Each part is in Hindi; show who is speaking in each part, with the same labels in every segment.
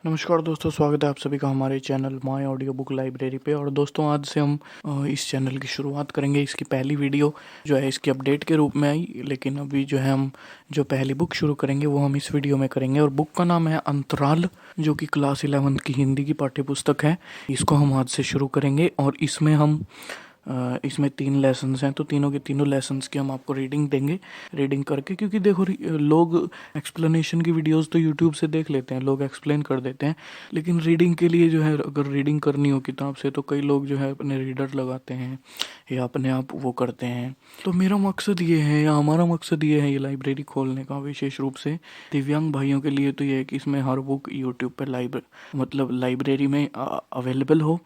Speaker 1: नमस्कार दोस्तों, स्वागत है आप सभी का हमारे channel my audio book library पे। और दोस्तों, आज से हम इस चैनल की शुरुआत करेंगे। इसकी पहली वीडियो जो है इसकी अपडेट के रूप में आई, लेकिन अभी जो है हम जो पहली बुक शुरू करेंगे वो हम इस वीडियो में करेंगे। और बुक का नाम है अंतराल, जो कि क्लास 11th की हिंदी की पाठ्य पुस्तक है। इसको हम आज से शुरू करेंगे और इसमें 3 लेसन्स हैं, तो तीनों के तीनों लेसन्स की हम आपको रीडिंग देंगे। रीडिंग करके, क्योंकि देखो लोग एक्सप्लेनेशन की वीडियोस तो यूट्यूब से देख लेते हैं, लोग एक्सप्लेन कर देते हैं, लेकिन रीडिंग के लिए जो है, अगर रीडिंग करनी हो किताब से, तो कई लोग जो है अपने रीडर लगाते हैं या अपने आप वो करते हैं। तो मेरा मकसद ये है, या हमारा मकसद ये है, ये लाइब्रेरी खोलने का विशेष रूप से दिव्यांग भाइयों के लिए, तो ये है कि इसमें हर बुक यूट्यूब पर लाइब्रेरी में अवेलेबल हो,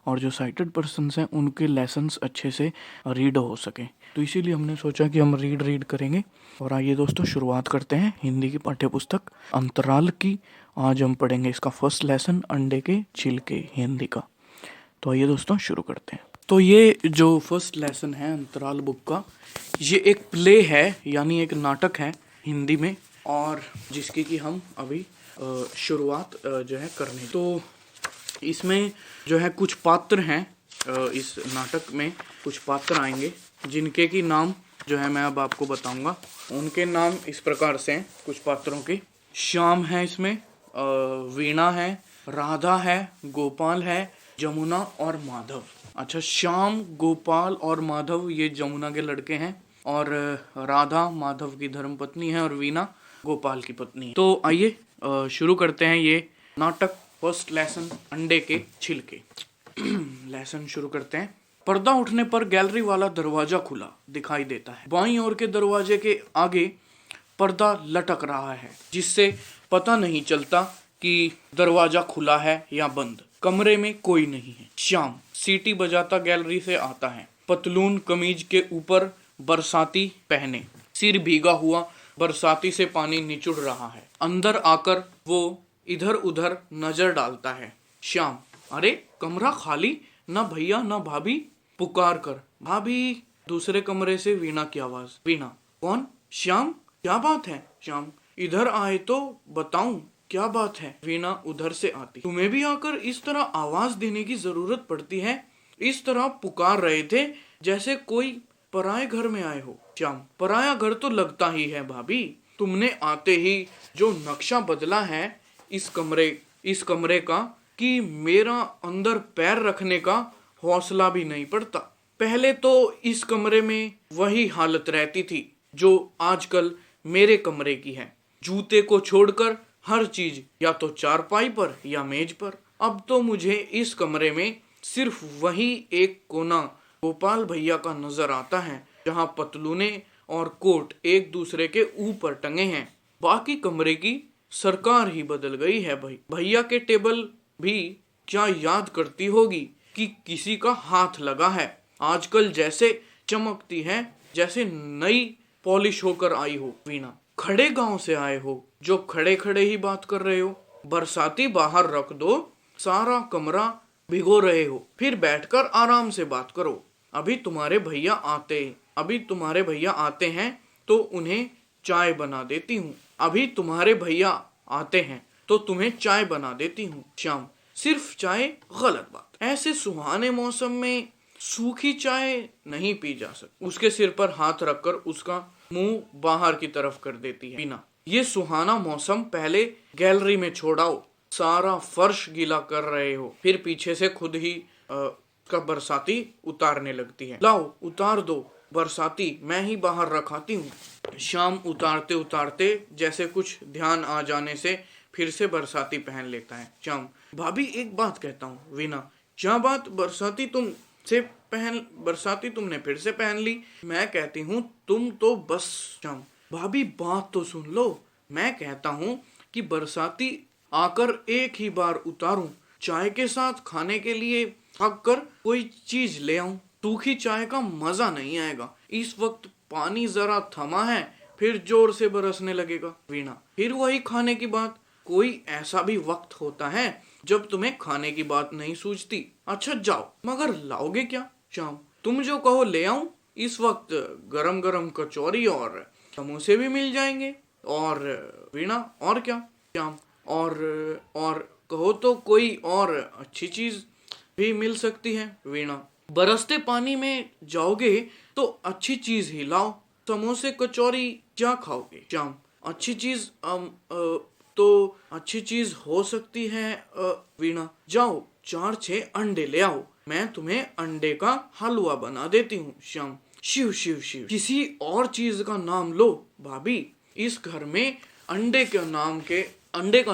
Speaker 1: और जो साइटेड पर्सन्स हैं उनके लेसन्स अच्छे से रीड हो सके। तो इसीलिए हमने सोचा कि हम रीड करेंगे। और आइए दोस्तों, शुरुआत करते हैं हिंदी की पाठ्य पुस्तक अंतराल की। आज हम पढ़ेंगे इसका फर्स्ट लेसन, अंडे के छिलके, हिंदी का। तो आइए दोस्तों, शुरू करते हैं। तो ये जो फर्स्ट लेसन है अंतराल बुक का, ये एक प्ले है, यानी एक नाटक है हिंदी में, और जिसकी कि हम अभी शुरुआत जो है करने। तो इसमें जो है कुछ पात्र हैं, इस नाटक में कुछ पात्र आएंगे जिनके की नाम जो है मैं अब आपको बताऊंगा। उनके नाम इस प्रकार से हैं कुछ पात्रों के। श्याम है इसमें, वीणा है, राधा है, गोपाल है, जमुना और माधव। अच्छा, श्याम, गोपाल और माधव ये जमुना के लड़के हैं, और राधा माधव की धर्मपत्नी है, और वीणा गोपाल की पत्नी है। तो आइए शुरू करते हैं ये नाटक, फर्स्ट लेसन, अंडे के छिलके। लेसन शुरू करते हैं। पर्दा उठने पर गैलरी वाला दरवाजा खुला दिखाई देता है। बाईं ओर के दरवाजे के आगे पर्दा लटक रहा है, जिससे पता नहीं चलता कि दरवाजा खुला है या बंद। कमरे में कोई नहीं है। श्याम सीटी बजाता गैलरी से आता है। पतलून कमीज के ऊपर बरसाती पहने, सिर भीगा हुआ, बरसाती से पानी निचुड़ रहा है। अंदर आकर वो इधर उधर नजर डालता है। श्याम, अरे कमरा खाली, ना भैया ना भाभी। पुकार कर, भाभी। दूसरे कमरे से वीणा की आवाज। वीणा, कौन? श्याम, क्या बात है? श्याम, इधर आए तो बताऊं क्या बात है। वीणा उधर से आती। तुम्हें भी आकर इस तरह आवाज देने की जरूरत पड़ती है? इस तरह पुकार रहे थे जैसे कोई पराये घर में आए हो। श्याम, पराया घर तो लगता ही है भाभी। तुमने आते ही जो नक्शा बदला है इस कमरे का, कि मेरा अंदर पैर रखने का हौसला भी नहीं पड़ता। पहले तो इस कमरे में वही हालत रहती थी जो आजकल मेरे कमरे की है। जूते को छोड़कर हर चीज या तो चारपाई पर या मेज पर। अब तो मुझे इस कमरे में सिर्फ वही एक कोना गोपाल भैया का नजर आता है, जहाँ पतलूने और कोट एक दूसरे के ऊपर टंगे हैं। बाकी कमरे की सरकार ही बदल गई है भाई। भैया के टेबल भी क्या याद करती होगी कि किसी का हाथ लगा है। आजकल जैसे चमकती है जैसे नई पॉलिश होकर आई हो। वीणा, खड़े गांव से आए हो जो खड़े खड़े ही बात कर रहे हो। बरसाती बाहर रख दो, सारा कमरा भिगो रहे हो, फिर बैठकर आराम से बात करो। अभी तुम्हारे भैया आते हैं तो उन्हें चाय बना देती हूँ। अभी तुम्हारे भैया आते हैं तो तुम्हें चाय बना देती हूँ। श्याम, सिर्फ चाय? गलत बात। ऐसे सुहाने मौसम में सूखी चाय नहीं पी जा सकती। उसके सिर पर हाथ रखकर उसका मुंह बाहर की तरफ कर देती है। वीणा, ये सुहाना मौसम पहले गैलरी में छोड़ाओ, सारा फर्श गीला कर रहे हो। फिर पीछे से खुद ही का बरसाती उतारने लगती है। लाओ उतार दो बरसाती, मैं ही बाहर रखाती हूँ। शाम उतारते उतारते जैसे कुछ ध्यान आ जाने से फिर से बरसाती पहन लेता है। श्याम, भाभी एक बात कहता हूँ। वीणा, क्या बात? बरसाती तुमने फिर से पहन ली। मैं कहती हूँ तुम तो बस। श्याम, भाभी बात तो सुन लो। मैं कहता हूँ कि बरसाती आकर एक ही बार उतारूं, चाय के साथ खाने के लिए थक कर कोई चीज ले आऊं। सूखी चाय का मजा नहीं आएगा। इस वक्त पानी जरा थमा है, फिर जोर से बरसने लगेगा। वीणा, फिर वही खाने की बात। कोई ऐसा भी वक्त होता है जब तुम्हें खाने की बात नहीं सूझती। अच्छा जाओ, मगर लाओगे क्या? श्याम, तुम जो कहो ले आऊं। इस वक्त गरम गरम कचौरी और समोसे भी मिल जाएंगे। और वीणा, और क्या? श्याम, और कहो तो कोई और अच्छी चीज भी मिल सकती है। वीणा, बरसते पानी में जाओगे तो अच्छी चीज ही लाओ। समोसे कचौरी क्या खाओगे? श्याम, अच्छी चीज तो अच्छी चीज हो सकती है वीणा, जाओ 4-6 अंडे ले आओ, मैं तुम्हें अंडे का हलवा बना देती हूँ। श्याम, शिव शिव शिव, किसी और चीज का नाम लो भाभी, इस घर में अंडे का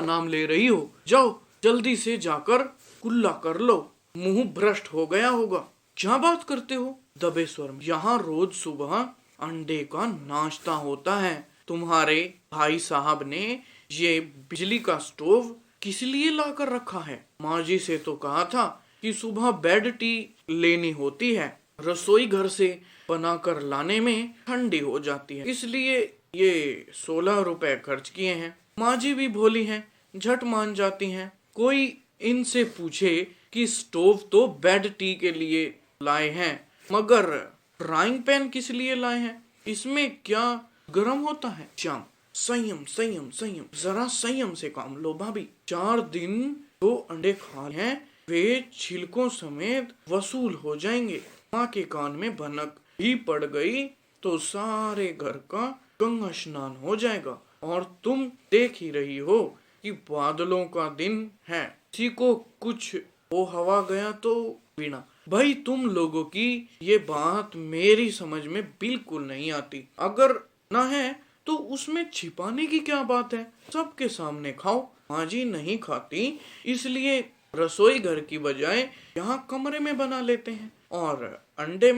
Speaker 1: नाम ले रही हो, जाओ जल्दी से जाकर कुल्ला कर लो, मुंह भ्रष्ट हो गया होगा। क्या बात करते हो? दबे स्वर में, यहाँ रोज सुबह अंडे का नाश्ता होता है। तुम्हारे भाई साहब ने ये बिजली का स्टोव किस लिए लाकर रखा है? माँ जी से तो कहा था कि सुबह बेड टी लेनी होती है, रसोई घर से बनाकर लाने में ठंडी हो जाती है, इसलिए ये 16 रुपए खर्च किए हैं। माँ जी भी भोली हैं, झट मान जाती हैं। कोई इनसे पूछे कि स्टोव तो बेड टी के लिए लाए हैं, मगर फ्राइंग पैन किस लिए लाए हैं? इसमें क्या गर्म होता है? श्याम, संयम संयम संयम, जरा संयम से काम लो भाभी। 4 दिन तो अंडे खा हैं, वे छिलकों समेत वसूल हो जाएंगे। माँ के कान में भनक भी पड़ गई तो सारे घर का गंगा स्नान हो जाएगा। और तुम देख ही रही हो कि बादलों का दिन है, किसी को कुछ हो हवा गया तो। वीणा, भाई तुम लोगों की ये बात मेरी समझ में बिल्कुल नहीं आती। अगर ना है तो उसमें छिपाने की क्या बात है? सबके सामने खाओ। माँ जी नहीं खाती, इसलिए रसोई घर की बजाय यहाँ कमरे में बना लेते हैं। और अंडे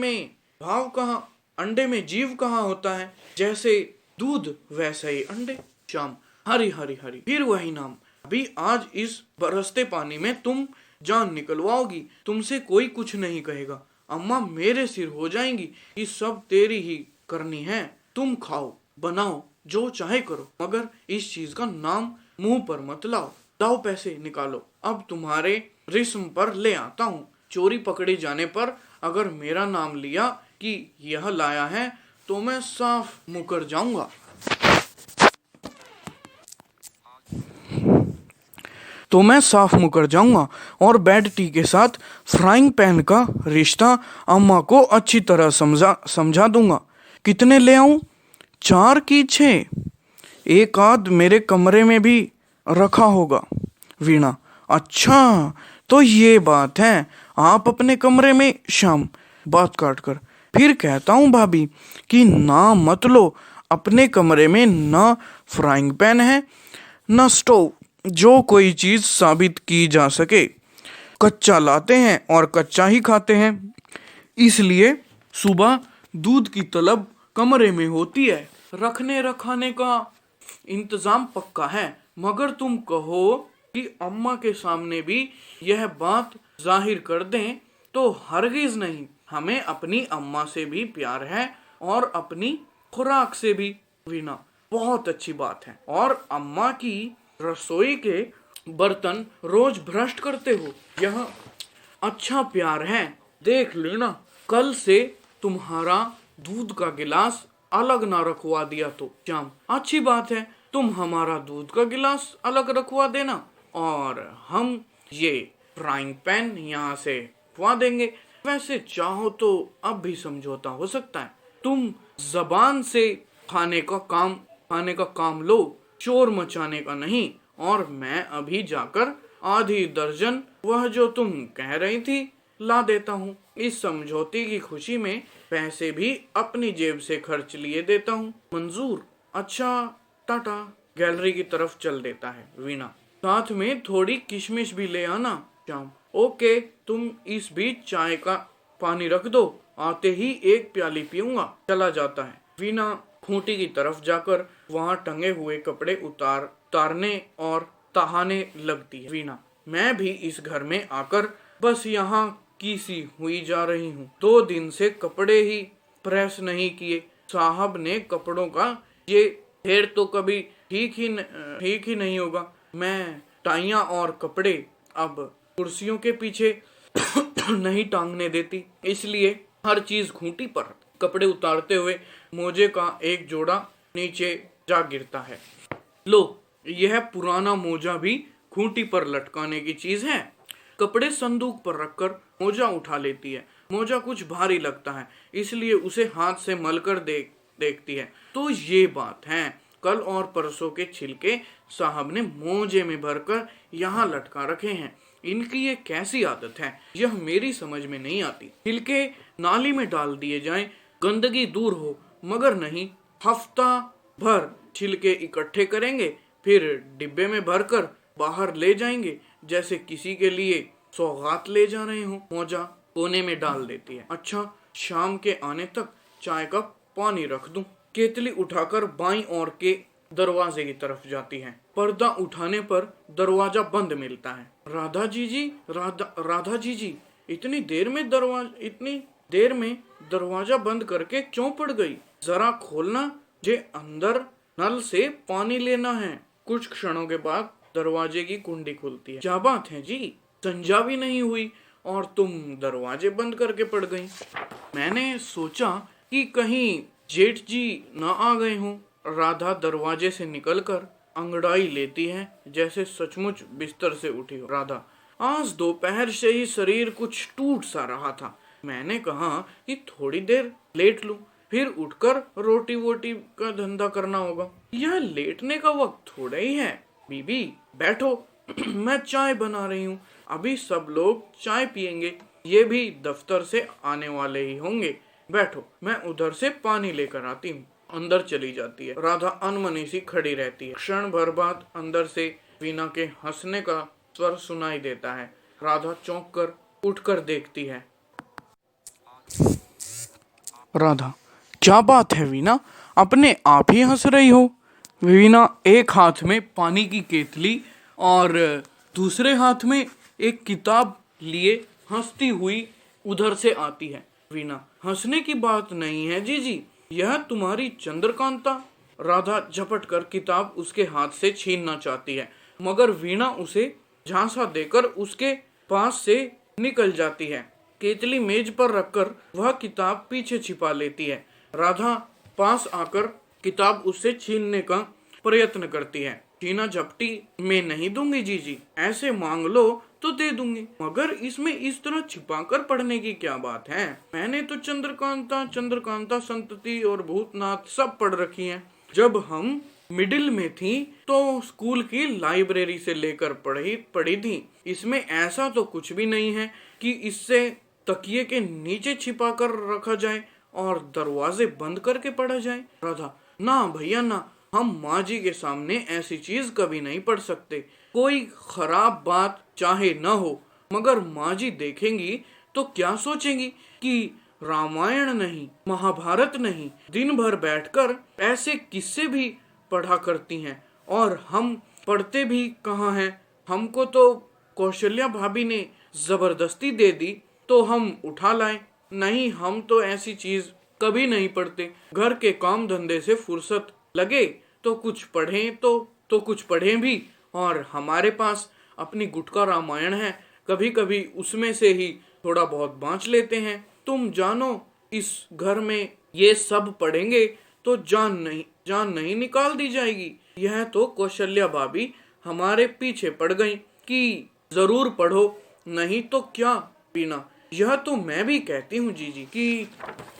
Speaker 1: में जीव कहाँ होता है? जैसे दूध वैसे ही अंडे। श्याम, हरी हरी हरी, फिर वही नाम। अभी आज इस बरसते पानी में तुम जान निकलवाओगी, तुमसे कोई कुछ नहीं कहेगा। अम्मा मेरे सिर हो जाएंगी, ये सब तेरी ही करनी है। तुम खाओ, बनाओ, जो चाहे करो, मगर इस चीज का नाम मुंह पर मत लाओ। लाओ पैसे निकालो, अब तुम्हारे रिस्म पर ले आता हूँ। चोरी पकड़ी जाने पर अगर मेरा नाम लिया कि यह लाया है तो मैं साफ मुकर जाऊंगा। और बेड टी के साथ फ्राइंग पैन का रिश्ता अम्मा को अच्छी तरह समझा दूंगा। कितने ले आऊं? 4 की 6? एक आध मेरे कमरे में भी रखा होगा। वीणा, अच्छा तो ये बात है, आप अपने कमरे में। श्याम, बात काट कर, फिर कहता हूँ भाभी कि ना मत लो, अपने कमरे में ना फ्राइंग पैन है ना स्टोव, जो कोई चीज साबित की जा सके। कच्चा लाते हैं और कच्चा ही खाते हैं, इसलिए सुबह दूध की तलब कमरे में होती है। रखने रखाने का इंतजाम पक्का है, मगर तुम कहो कि अम्मा के सामने भी यह बात जाहिर कर दें तो हरगिज नहीं। हमें अपनी अम्मा से भी प्यार है और अपनी खुराक से भी। वीणा, बहुत अच्छी बात है। और अम्मा की रसोई के बर्तन रोज भ्रष्ट करते हो, यह अच्छा प्यार है। देख लेना, कल से तुम्हारा दूध का गिलास अलग ना रखवा दिया तो। श्याम, अच्छी बात है, तुम हमारा दूध का गिलास अलग रखवा देना और हम ये फ्राइंग पैन यहाँ से रखवा देंगे। वैसे चाहो तो अब भी समझौता हो सकता है। तुम जबान से खाने का काम लो, शोर मचाने का नहीं। और मैं अभी जाकर आधी दर्जन वह जो तुम कह रही थी ला देता हूँ। इस समझौते की खुशी में पैसे भी अपनी जेब से खर्च लिए देता हूँ। मंजूर? अच्छा, टाटा। गैलरी की तरफ चल देता है। वीणा, साथ में थोड़ी किशमिश भी ले आना। श्याम, ओके, तुम इस बीच चाय का पानी रख दो, आते ही एक प्याली पीऊंगा। चला जाता है। वीणा खूंटी की तरफ जाकर वहां टंगे हुए कपड़े उतारने और तहाने लगती है। वीणा, मैं भी इस घर में आकर बस यहाँ की सी हुई जा रही हूँ। 2 दिन से कपड़े ही प्रेस नहीं किए। साहब ने कपड़ों का ये ढेर तो कभी ठीक ही नहीं होगा। मैं टाइयां और कपड़े अब कुर्सियों के पीछे नहीं टांगने देती, इसलिए हर चीज खूंटी पर। कपड़े उतारते हुए मोजे का एक जोड़ा नीचे जा गिरता है। लो, यह पुराना मोजा भी खूंटी पर लटकाने की चीज है। कपड़े संदूक पर रखकर मोजा उठा लेती है। मोजा कुछ भारी लगता है, इसलिए उसे हाथ से मलकर देखती है। तो ये बात है, कल और परसों के छिलके साहब ने मोजे में भरकर यहाँ लटका रखे हैं। इनकी ये कैसी आदत है, यह मेरी समझ में नहीं आती। छिलके नाली में डाल दिए जाएं, गंदगी दूर हो, मगर नहीं, हफ्ता भर छिलके इकट्ठे करेंगे, फिर डिब्बे में भरकर बाहर ले जाएंगे, जैसे किसी के लिए सौगात ले जा रहे हो। मोजा कोने में डाल देती है। अच्छा, शाम के आने तक चाय का पानी रख दूं। केतली उठाकर बाईं ओर के दरवाजे की तरफ जाती है। पर्दा उठाने पर दरवाजा बंद मिलता है। राधा जी जी, इतनी देर में दरवाजा बंद करके क्यों पड़ गई? जरा खोलना, जे अंदर नल से पानी लेना है। कुछ क्षणों के बाद दरवाजे की कुंडी खुलती है। क्या बात है जी, संजा भी नहीं हुई और तुम दरवाजे बंद करके पड़ गई। मैंने सोचा कि कहीं जेठ जी न आ गए हों। राधा दरवाजे से निकलकर अंगड़ाई लेती है, जैसे सचमुच बिस्तर से उठी हो। राधा, आज दोपहर से ही शरीर कुछ टूट सा रहा था। मैंने कहा कि थोड़ी देर लेट लूं, फिर उठकर रोटी वोटी का धंधा करना होगा। यह लेटने का वक्त थोड़ा ही है। बीबी बैठो, मैं चाय बना रही हूँ। अभी सब लोग चाय पियेंगे, ये भी दफ्तर से आने वाले ही होंगे। बैठो, मैं उधर से पानी लेकर आती हूँ। अंदर चली जाती है। राधा अनमनी सी खड़ी रहती है। क्षण भर बाद अंदर से वीना के हंसने का स्वर सुनाई देता है। राधा चौंक कर उठकर देखती है। राधा, क्या बात है वीना, अपने आप ही हंस रही हो? वीना एक हाथ में पानी की केतली और दूसरे हाथ में एक किताब लिए हंसती हुई उधर से आती है। वीना, हंसने की बात नहीं है जीजी, यह तुम्हारी चंद्रकांता। राधा झपट कर किताब उसके हाथ से छीनना चाहती है, मगर वीणा उसे झांसा देकर उसके पास से निकल जाती है। केतली मेज पर रखकर वह किताब पीछे छिपा लेती है। राधा पास आकर किताब उससे छीनने का प्रयत्न करती है। छीना झपटी में नहीं दूंगी जीजी, ऐसे मांग लो तो दे दूंगी, मगर इसमें इस तरह छिपाकर पढ़ने की क्या बात है? मैंने तो चंद्रकांता संतति और भूतनाथ सब पढ़ रखी हैं। जब हम मिडिल में थी तो स्कूल की लाइब्रेरी से लेकर पढ़ी थी। इसमें ऐसा तो कुछ भी नहीं है कि इससे तकिए के नीचे छिपा कर रखा जाए और दरवाजे बंद करके पढ़ा जाए। राधा, ना भैया ना, हम माँ जी के सामने ऐसी चीज कभी नहीं पढ़ सकते। कोई खराब बात चाहे न हो, मगर माँ जी देखेंगी तो क्या सोचेंगी कि रामायण नहीं, महाभारत नहीं, दिन भर बैठकर ऐसे किस्से भी पढ़ा करती हैं, और हम पढ़ते भी कहाँ हैं। हमको तो कौशल्या भाभी ने जबरदस्ती दे दी तो हम उठा लाए। नहीं, हम तो ऐसी चीज कभी नहीं पढ़ते। घर के काम धंधे से फुर्सत लगे तो कुछ पढ़ें भी, और हमारे पास अपनी गुटका रामायण है, कभी कभी उसमें से ही थोड़ा बहुत बाँच लेते हैं। तुम जानो, इस घर में ये सब पढ़ेंगे तो जान नहीं निकाल दी जाएगी। यह तो कौशल्या भाभी हमारे पीछे पड़ गई कि जरूर पढ़ो, नहीं तो क्या। पीना, यह तो मैं भी कहती हूँ जीजी कि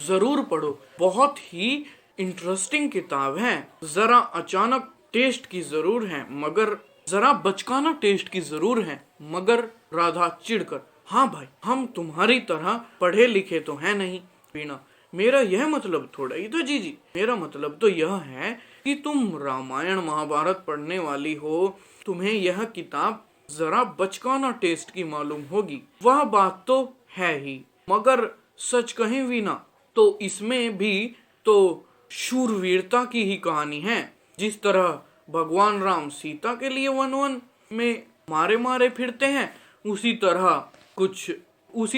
Speaker 1: जरूर पढ़ो, बहुत ही इंटरेस्टिंग किताब है। जरा अचानक टेस्ट की जरूर है, मगर जरा बचकाना टेस्ट की जरूर है, मगर। राधा चिढ़कर, हाँ भाई, हम तुम्हारी तरह पढ़े लिखे तो हैं नहीं। वीणा, मेरा यह मतलब थोड़ा ही था जीजी, मेरा मतलब तो यह है कि तुम रामायण महाभारत पढ़ने वाली हो, तुम्हें यह किताब जरा बचकाना टेस्ट की मालूम होगी। वह बात तो है ही, मगर सच कहें वीणा तो इसमें भी तो शूरवीरता की ही कहानी है। जिस तरह भगवान राम सीता के लिए वन में मारे फिरते हैं, उसी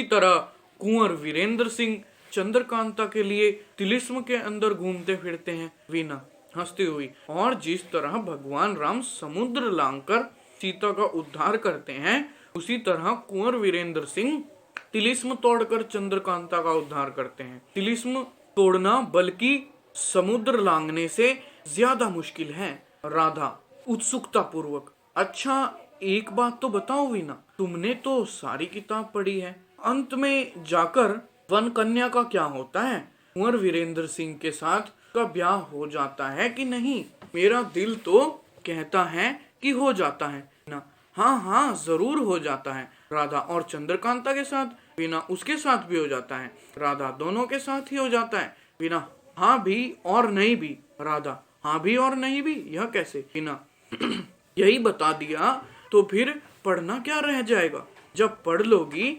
Speaker 1: तरह कुंवर वीरेंद्र सिंह चंद्रकांता के लिए तिलिस्म के अंदर घूमते फिरते हैं। वीना हंसती हुई, और जिस तरह भगवान राम समुद्र लांघकर सीता का उद्धार करते हैं, उसी तरह कुंवर वीरेंद्र सिंह तिलिस्म तोड़कर चंद्रकांता का उद्धार करते हैं। तिलिस्म तोड़ना बल्कि समुद्र लांघने से ज्यादा मुश्किल है। राधा उत्सुकता पूर्वक, अच्छा, एक बात तो बताओ वीना, तुमने तो सारी किताब पढ़ी है, अंत में जाकर वन कन्या का क्या होता है? कुंवर वीरेंद्र सिंह के साथ का ब्याह हो जाता है कि नहीं? मेरा दिल तो कहता है कि हो जाता है ना। हाँ हाँ जरूर हो जाता है। राधा और चंद्रकांता के साथ? बिना उसके साथ भी हो जाता है। राधा दोनों के साथ ही हो जाता है। बिना हाँ भी और नहीं भी। राधा हाँ भी और नहीं भी, यह कैसे? बिना यही बता दिया तो फिर पढ़ना क्या रह जाएगा? जब पढ़ लोगी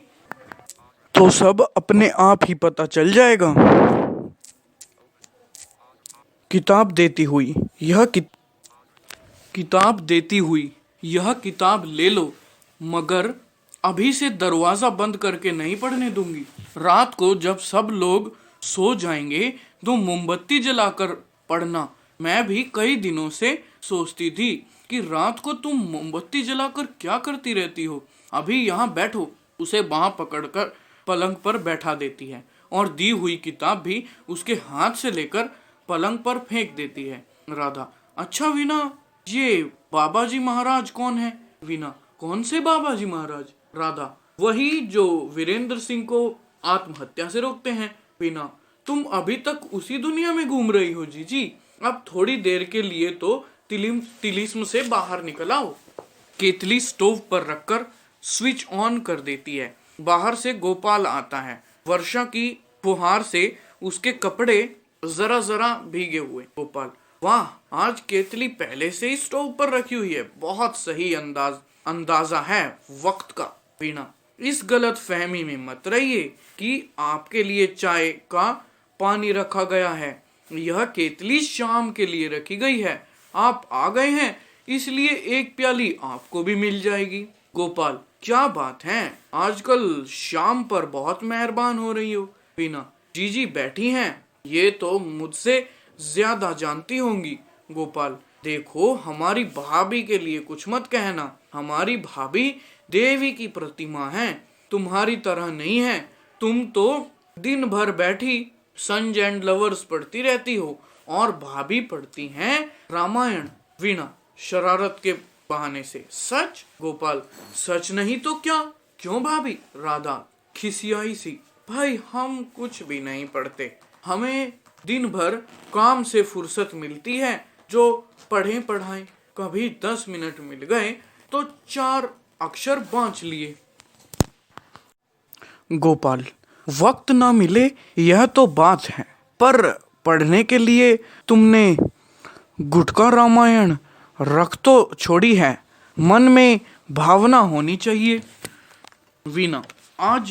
Speaker 1: तो सब अपने आप ही पता चल जाएगा। किताब देती हुई किताब देती हुई यह किताब ले लो, मगर अभी से दरवाजा बंद करके नहीं पढ़ने दूंगी। रात को जब सब लोग सो जाएंगे तो मोमबत्ती जलाकर पढ़ना। मैं भी कई दिनों से सोचती थी कि रात को तुम मोमबत्ती जलाकर क्या करती रहती हो। अभी यहाँ बैठो। उसे बांह पकड़कर पलंग पर बैठा देती है और दी हुई किताब भी उसके हाथ से लेकर पलंग पर फेंक देती है। राधा अच्छा वीना, ये बाबा जी महाराज कौन है? वीना कौन से बाबा जी महाराज? राधा वही जो वीरेंद्र सिंह को आत्महत्या से रोकते हैं। वीना तुम अभी तक उसी दुनिया में घूम रही हो जीजी। अब थोड़ी देर के लिए तो तिलिस्म से बाहर निकल आओ। केतली स्टोव पर रखकर स्विच ऑन कर देती है। बाहर से गोपाल आता है। वर्षा की फुहार से उसके कपड़े जरा जरा भीगे हुए। गोपाल वाह, आज केतली पहले से ही स्टोव पर रखी हुई है। बहुत सही अंदाजा है वक्त का। वीणा इस गलत फहमी में मत रहिए कि आपके लिए चाय का पानी रखा गया है। यह केतली शाम के लिए रखी गई है। आप आ गए हैं इसलिए एक प्याली आपको भी मिल जाएगी। गोपाल क्या बात है, आजकल शाम पर बहुत मेहरबान हो रही हो। वीणा जीजी बैठी हैं, ये तो मुझसे ज्यादा जानती होंगी। गोपाल देखो, हमारी भाभी के लिए कुछ मत कहना। हमारी भाभी देवी की प्रतिमा है, तुम्हारी तरह नहीं है। तुम तो दिन भर बैठी सन्स एंड लवर्स पढ़ती रहती हो और भाभी पढ़ती हैं रामायण। वीणा शरारत के बहाने से सच? गोपाल सच नहीं तो क्या? क्यों भाभी? राधा खिसियाई सी, भाई हम कुछ भी नहीं पढ़ते, हमें दिन भर काम से फुर्सत मिलती है, जो पढ़े पढ़ाएं। कभी 10 मिनट मिल गए तो 4 अक्षर बांच लिए। गोपाल वक्त ना मिले यह तो बात है, पर पढ़ने के लिए तुमने गुटका रामायण रख तो छोड़ी है। मन में भावना होनी चाहिए। वीणा आज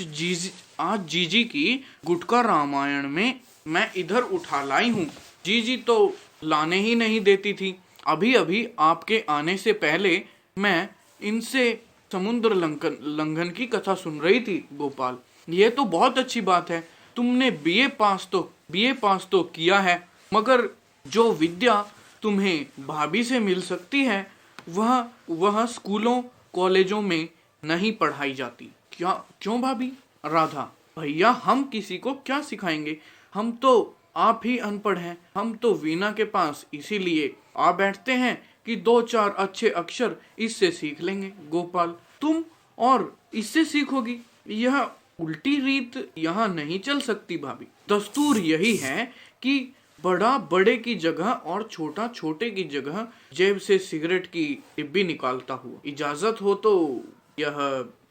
Speaker 1: जीजी की गुटका रामायण में मैं इधर उठा लाई हूँ। जीजी तो लाने ही नहीं देती थी। अभी अभी आपके आने से पहले मैं इनसे समुद्र लंघन की कथा सुन रही थी। गोपाल ये तो बहुत अच्छी बात है। तुमने बीए पास तो किया है, मगर जो विद्या तुम्हें भाभी से मिल सकती है वह स्कूलों कॉलेजों में नहीं पढ़ाई जाती। क्यों भाभी? राधा भैया हम किसी को क्या सिखाएंगे, हम तो आप ही अनपढ़ हैं। हम तो वीणा के पास इसीलिए आ बैठते हैं कि 2-4 अच्छे अक्षर इससे सीख लेंगे। गोपाल तुम और इससे सीखोगी? यह उल्टी रीत यहाँ नहीं चल सकती भाभी। दस्तूर यही है कि बड़ा बड़े की जगह और छोटा छोटे की जगह जेब से सिगरेट की डिब्बी निकालता हुआ। इजाजत हो तो यह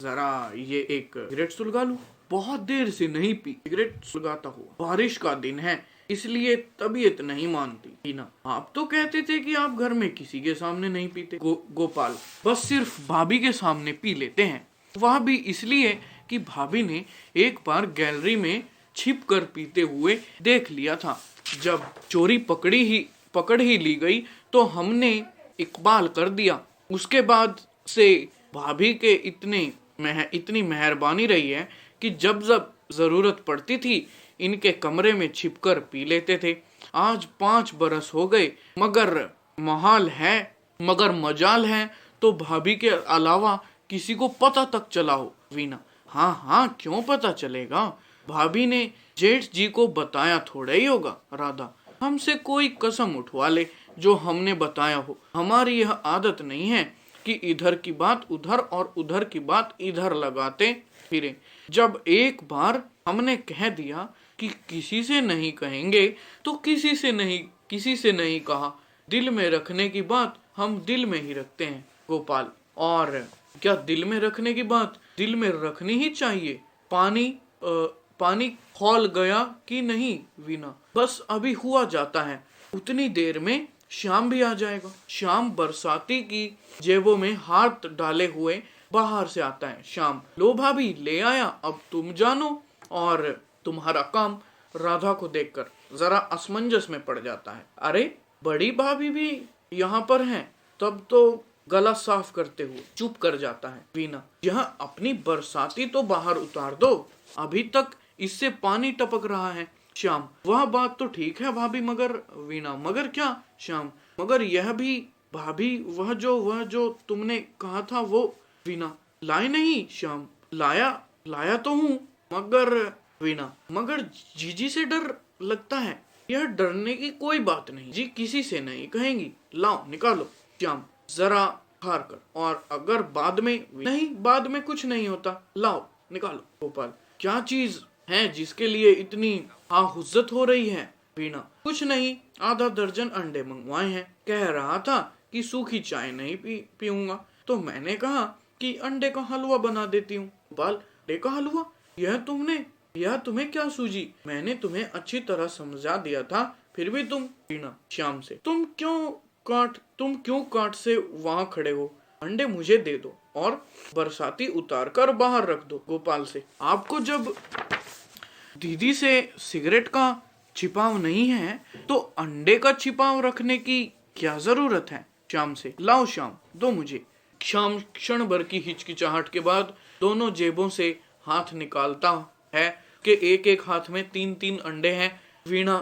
Speaker 1: जरा ये एक सिगरेट सुलगा लूं। बहुत देर से नहीं पी, सिगरेट सुलगाता हुआ। बारिश का दिन है इसलिए तबीयत नहीं मानती। टीना आप तो कहते थे कि आप घर में किसी के सामने नहीं पीते। गोपाल बस सिर्फ भाभी के सामने पी लेते हैं, वह भी इसलिए कि भाभी ने एक बार गैलरी में छिप कर पीते हुए देख लिया था। जब चोरी पकड़ ही ली गई तो हमने इकबाल कर दिया। उसके बाद से भाभी के इतनी मेहरबानी रही है कि जब जरूरत पड़ती थी इनके कमरे में छिपकर पी लेते थे। आज 5 बरस हो गए, मगर मजाल है तो भाभी के अलावा किसी को पता तक चला हो। वीणा हाँ क्यों पता चलेगा, भाभी ने जेठ जी को बताया थोड़ा ही होगा। राधा हमसे कोई कसम उठवा ले जो हमने बताया हो। हमारी यह आदत नहीं है कि इधर की बात उधर और उधर की बात इधर लगाते फिरे। जब एक बार हमने कह दिया कि किसी से नहीं कहेंगे तो किसी से नहीं कहा। दिल में रखने की बात हम दिल में ही रखते हैं गोपाल। और क्या दिल में रखने की बात दिल में रखनी ही चाहिए। पानी खौल गया कि नहीं वीना, बस अभी हुआ जाता है। उतनी देर में श्याम भी आ जाएगा। श्याम बरसाती की जेबों में हाथ डाले हुए बाहर से आता है। श्याम, लो भाभी ले आया, अब तुम जानो। और तुम्हारा काम राधा को देखकर जरा असमंजस में पड़ जाता है। अरे बड़ी भाभी भी यहाँ पर हैं। तब तो गला साफ करते हुए चुप कर जाता है वीना। यह अपनी बरसाती तो बाहर उतार दो, अभी तक इससे पानी टपक रहा है। श्याम, वह बात तो ठीक है भाभी, मगर वीना, मगर क्या? श्याम, मगर यह भी भाभी, वह जो तुमने कहा था वो। वीना, लाए नहीं श्याम, लाया तो हूँ, मगर वीना, मगर जीजी से डर लगता है। यह डरने की कोई बात नहीं, जी किसी से नहीं कहेंगी, लाओ निकालो। श्याम, जरा खार कर, और अगर बाद में कुछ नहीं होता, लाओ निकालो। गोपाल, क्या चीज है जिसके लिए इतनी हुज्जत हो रही है? वीना, कुछ नहीं, आधा दर्जन अंडे मंगवाए हैं। कह रहा था कि सूखी चाय नहीं पीऊंगा, तो मैंने कहा कि अंडे का हलवा बना देती हूँ। गोपाल, अंडे का हलवा? यह तुम्हें क्या सूझी? मैंने तुम्हें अच्छी तरह समझा दिया था, फिर भी तुम। वीना, श्याम से, तुम क्यों काट से वहाँ खड़े हो? अंडे मुझे दे दो और बरसाती उतार कर बाहर रख दो। गोपाल से, आपको जब दीदी से सिगरेट का छिपाव नहीं है तो अंडे का छिपाव रखने की क्या जरूरत है? श्याम से, लाओ श्याम, दो मुझे। श्याम क्षण भर की हिचकिचाहट के बाद दोनों जेबों से हाथ निकालता है कि एक एक हाथ में 3-3 अंडे हैं। वीणा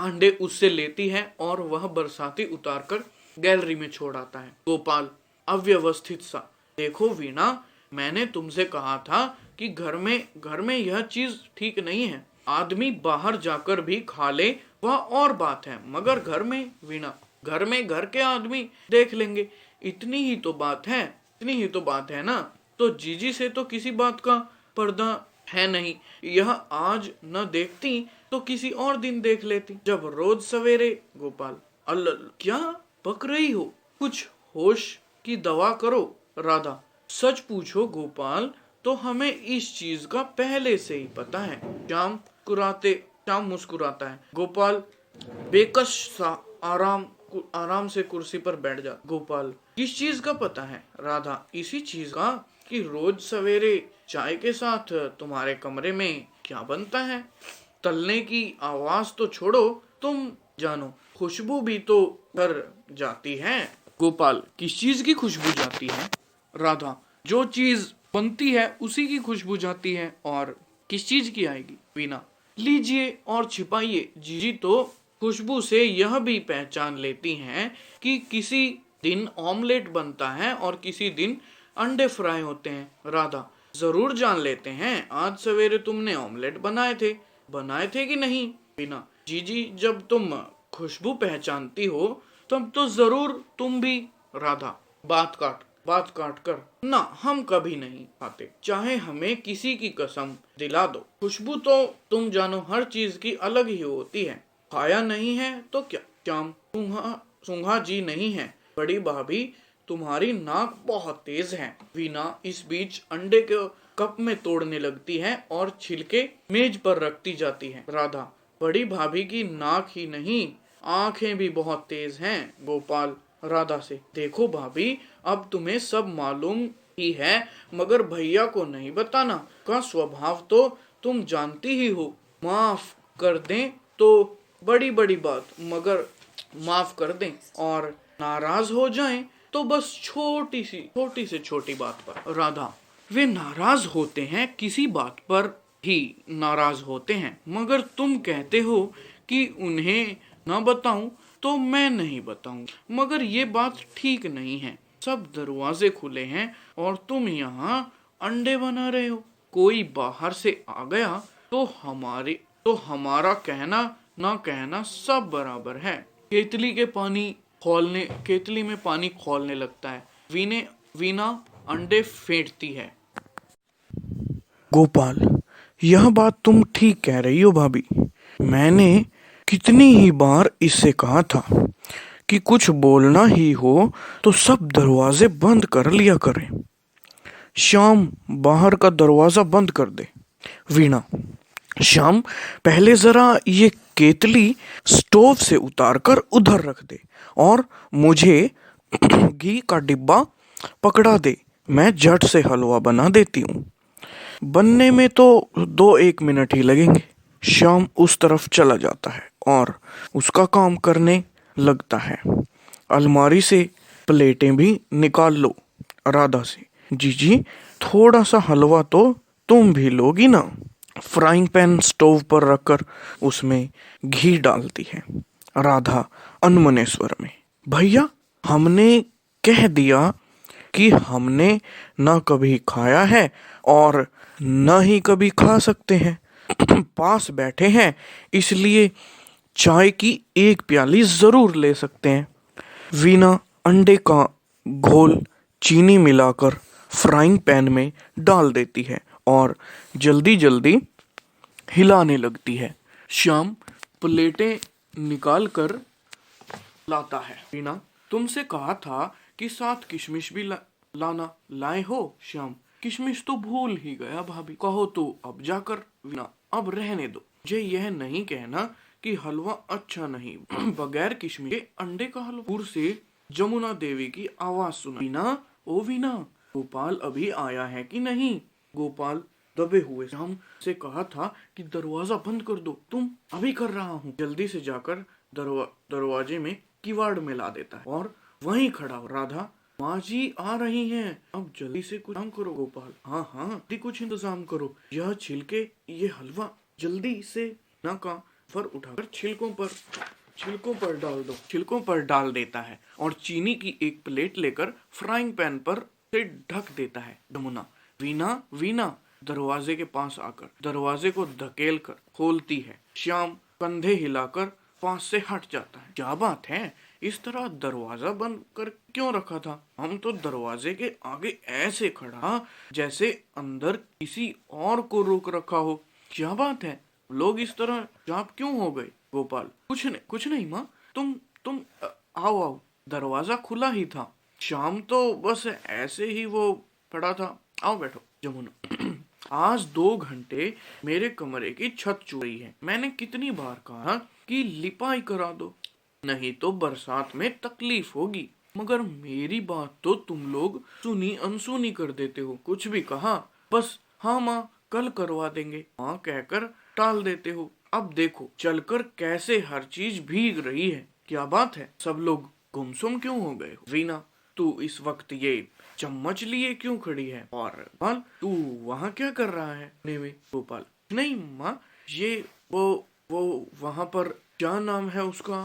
Speaker 1: अंडे उससे लेती है और वह बरसाती उतारकर गैलरी में छोड़ आता है। गोपाल अव्यवस्थित सा, देखो वीणा, मैंने तुमसे कहा था कि घर में यह चीज ठीक नहीं है। आदमी बाहर जाकर भी खा ले वह और बात है, मगर घर में वीणा, घर के आदमी देख लेंगे, इतनी ही तो बात है ना। तो जीजी से तो किसी बात का पर्दा है नहीं। यह आज न देखती तो किसी और दिन देख लेती, जब रोज सवेरे। गोपाल, अल्ल, क्या बक रही हो? कुछ होश की दवा करो। राधा, सच पूछो गोपाल, तो हमें इस चीज का पहले से ही पता है। श्याम मुस्कुराता है। गोपाल बेकस सा आराम से कुर्सी पर बैठ जा। गोपाल, किस चीज का पता है? राधा, इसी चीज का कि रोज सवेरे चाय के साथ तुम्हारे कमरे में क्या बनता है। तलने की आवाज तो छोड़ो, तुम जानो खुशबू भी तो कर जाती है। गोपाल, किस चीज की खुशबू जाती है? राधा, जो चीज बनती है उसी की खुशबू जाती है, और किस चीज की आएगी? वीना, लीजिए और छिपाइए। जीजी तो खुशबू से यह भी पहचान लेती हैं कि किसी दिन ऑमलेट बनता है और किसी दिन अंडे फ्राई होते हैं। राधा, जरूर जान लेते हैं। आज सवेरे तुमने ऑमलेट बनाए थे कि नहीं? वीना, जीजी जब तुम खुशबू पहचानती हो तब तो जरूर तुम भी। राधा, बात काट कर, ना, हम कभी नहीं खाते, चाहे हमें किसी की कसम दिला दो। खुशबू तो तुम जानो हर चीज की अलग ही होती है। खाया नहीं है तो क्या? श्याम, सूंघा जी नहीं है। बड़ी भाभी, तुम्हारी नाक बहुत तेज है। वीना इस बीच अंडे को कप में तोड़ने लगती है और छिलके मेज पर रखती जाती है। राधा, बड़ी भाभी की नाक ही नहीं, आंखें भी बहुत तेज हैं। गोपाल राधा से, देखो भाभी, अब तुम्हें सब मालूम ही है, मगर भैया को नहीं बताना का स्वभाव तो तुम जानती ही हो। माफ कर दें तो बड़ी बात, मगर माफ कर दें और नाराज हो जाएं तो बस छोटी से छोटी बात पर। राधा, वे नाराज होते हैं, किसी बात पर ही नाराज होते हैं, मगर तुम कहते हो कि उन्हें न बताऊं तो मैं नहीं बताऊं, मगर ये बात ठीक नहीं है। सब दरवाजे खुले हैं और तुम यहाँ अंडे बना रहे हो। कोई बाहर से आ गया तो हमारा कहना ना कहना सब बराबर है। केतली में पानी खौलने लगता है। वीना अंडे फेंटती है। गोपाल, यह बात तुम ठीक कह रही हो भाभी। मैंने कितनी ही बार इससे कहा था कि कुछ बोलना ही हो तो सब दरवाजे बंद कर लिया करें। श्याम, बाहर का दरवाजा बंद कर दे। वीणा, श्याम, पहले जरा ये केतली स्टोव से उतार कर उधर रख दे और मुझे घी का डिब्बा पकड़ा दे। मैं झट से हलवा बना देती हूँ। बनने में तो 2-1 मिनट ही लगेंगे। श्याम उस तरफ चला जाता है और उसका काम करने लगता है। अलमारी से प्लेटें भी निकाल लो राधा से। जीजी, थोड़ा सा हलवा तो तुम भी लोगी ना। फ्राइंग पैन स्टोव पर रखकर उसमें घी डालती है राधा अनमने स्वर में। भैया, हमने कह दिया कि हमने न कभी खाया है और न ही कभी खा सकते हैं। पास बैठे हैं इसलिए चाय की 1 प्याली जरूर ले सकते हैं। वीना अंडे का घोल चीनी मिलाकर फ्राइंग पैन में डाल देती है और जल्दी जल्दी हिलाने लगती है। श्याम प्लेटें निकाल कर लाता है। वीना, तुमसे कहा था कि साथ किशमिश भी लाना, लाए हो? श्याम, किशमिश तो भूल ही गया भाभी। कहो तो अब जाकर। वीना, अब रहने दो। मुझे यह नहीं कहना कि हलवा अच्छा नहीं। बगैर किशमिश के अंडे का हलवा। दूर से जमुना देवी की आवाज सुना। वीना, ओ वीना, गोपाल अभी आया है कि नहीं? गोपाल दबे हुए। श्याम से कहा था कि दरवाजा बंद कर दो। तुम अभी कर रहा हूँ। जल्दी से जाकर दरवाजे में किवाड़ में ला देता है और वहीं खड़ा हो। राधा, माँ जी आ रही हैं। अब जल्दी से कुछ काम करो। गोपाल, हाँ हाँ, जल्दी कुछ इंतजाम करो। यह छिलके, ये हलवा जल्दी से ना का फर उठाकर छिलकों पर डाल दो। छिलकों पर डाल देता है और चीनी की एक प्लेट लेकर फ्राइंग पैन पर से ढक देता है। जमुना, वीना दरवाजे के पास आकर दरवाजे को धकेल कर खोलती है। श्याम कंधे हिलाकर पास से हट जाता है। क्या बात है, इस तरह दरवाजा बंद कर क्यों रखा था? हम तो दरवाजे के आगे ऐसे खड़ा जैसे अंदर किसी और को रोक रखा हो। क्या बात है, लोग इस तरह चाप क्यों हो गए? गोपाल, कुछ नहीं माँ, तुम आओ, दरवाजा खुला ही था। शाम तो बस ऐसे ही वो पड़ा था। आओ बैठो। जमुना, आज 2 घंटे मेरे कमरे की छत चुरी है। मैंने कितनी बार कहा कि लिपाई करा दो, नहीं तो बरसात में तकलीफ होगी, मगर मेरी बात तो तुम लोग सुनी अनसुनी कर देते हो। कुछ भी कहा बस हाँ माँ कल करवा देंगे, हाँ कहकर टाल देते हो। अब देखो चलकर कैसे हर चीज भीग रही है। क्या बात है, सब लोग गुमसुम क्यों हो गए? वीना, तू इस वक्त ये चम्मच लिए क्यों खड़ी है? और गोपाल, तू वहाँ क्या कर रहा है? गोपाल, नहीं माँ, ये वो वहाँ पर क्या नाम है उसका,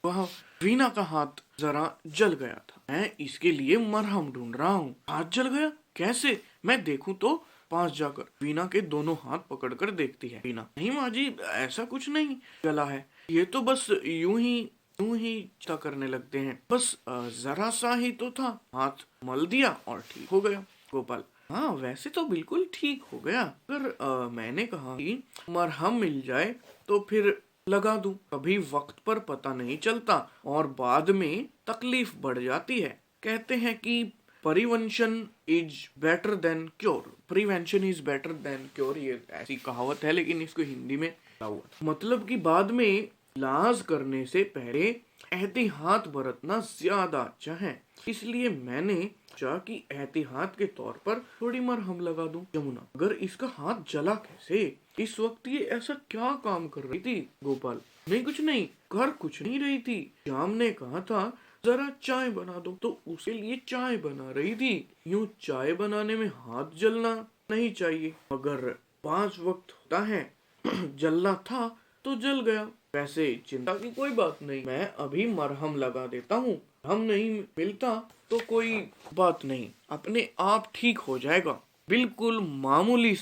Speaker 1: वह वीना का हाथ जरा जल गया था। मैं इसके लिए मरहम ढूंढ रहा हूँ। हाथ जल गया? कैसे? मैं देखूं तो। पास जाकर वीना के दोनों हाथ पकड़कर देखती है। वीना, नहीं माँ जी, ऐसा कुछ नहीं जला है, ये तो बस यूं ही करने लगते हैं, बस जरा सा ही तो था, हाथ मल दिया और ठीक हो गया। गोपाल, हाँ वैसे तो बिल्कुल ठीक हो गया, पर मैंने कहा कि मरहम मिल जाए तो फिर लगा दूं। कभी वक्त पर पता नहीं चलता और बाद में तकलीफ बढ़ जाती है। कहते हैं कि prevention is better than cure. Prevention is better than cure, ये ऐसी कहावत है, लेकिन इसको हिंदी में हुआ मतलब कि बाद में इलाज करने से पहले एहतियात बरतना ज्यादा अच्छा है। इसलिए मैंने सोचा कि एहतियात के तौर पर थोड़ी मरहम लगा दूं। जमुना, अगर इसका हाथ जला कैसे? इस वक्त ये ऐसा क्या काम कर रही थी? गोपाल, नहीं कुछ नहीं, कर कुछ नहीं रही थी। श्याम ने कहा था जरा चाय बना दो, तो उसके लिए चाय बना रही थी। यूं चाय बनाने में हाथ जलना नहीं चाहिए, मगर 5 वक्त होता है, जलना था तो जल गया। वैसे चिंता की कोई बात नहीं, मैं अभी मरहम लगा देता हूँ। हम नहीं मिलता तो कोई बात नहीं, अपने आप ठीक हो जाएगा। बिल्कुल मामूली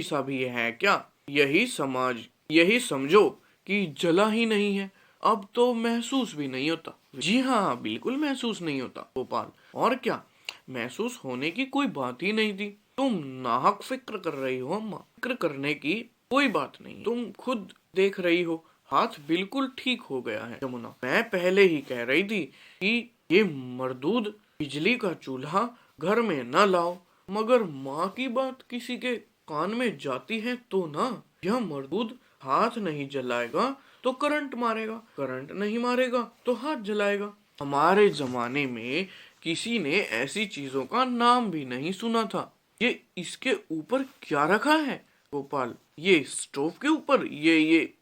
Speaker 1: सा भी है क्या? यही समझो कि जला ही नहीं है। अब तो महसूस भी नहीं होता। जी हाँ, बिल्कुल महसूस नहीं होता गोपाल। और क्या, महसूस होने की कोई बात ही नहीं थी। तुम नाहक फिक्र कर रही हो अम्मा। फिक्र करने की कोई बात नहीं, तुम खुद देख रही हो हाथ बिल्कुल ठीक हो गया है। जमुना, मैं पहले ही कह रही थी कि ये मरदूद बिजली का चूल्हा घर में न लाओ, मगर माँ की बात किसी के कान में जाती है तो ना। यह मरदूद हाथ नहीं जलाएगा तो करंट मारेगा, करंट नहीं मारेगा तो हाथ जलाएगा। हमारे जमाने में किसी ने ऐसी चीजों का नाम भी नहीं सुना था। ये इसके ऊपर क्या रखा है गोपाल? ये स्टोव के ऊपर ये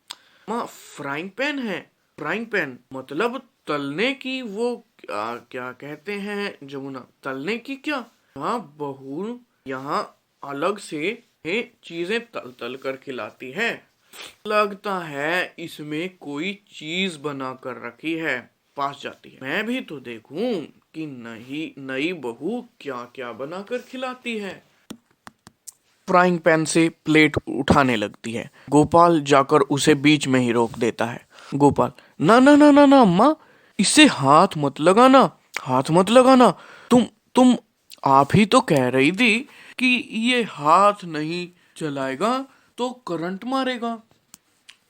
Speaker 1: माँ फ्राइंग पैन है। फ्राइंग पैन मतलब तलने की, वो क्या क्या कहते हैं जमुना, तलने की क्या? हाँ बहू, यहाँ अलग से चीजें तल तल कर खिलाती है। लगता है इसमें कोई चीज बना कर रखी है। पास जाती है, मैं भी तो देखूं कि नई नई बहू क्या क्या बनाकर खिलाती है। फ्राइंग पैन से प्लेट उठाने लगती है। गोपाल जाकर उसे बीच में ही रोक देता है। गोपाल, ना ना ना ना ना अम्मा, इससे हाथ मत लगाना, हाथ मत लगाना। तुम आप ही तो कह रही थी कि ये हाथ नहीं चलाएगा तो करंट मारेगा,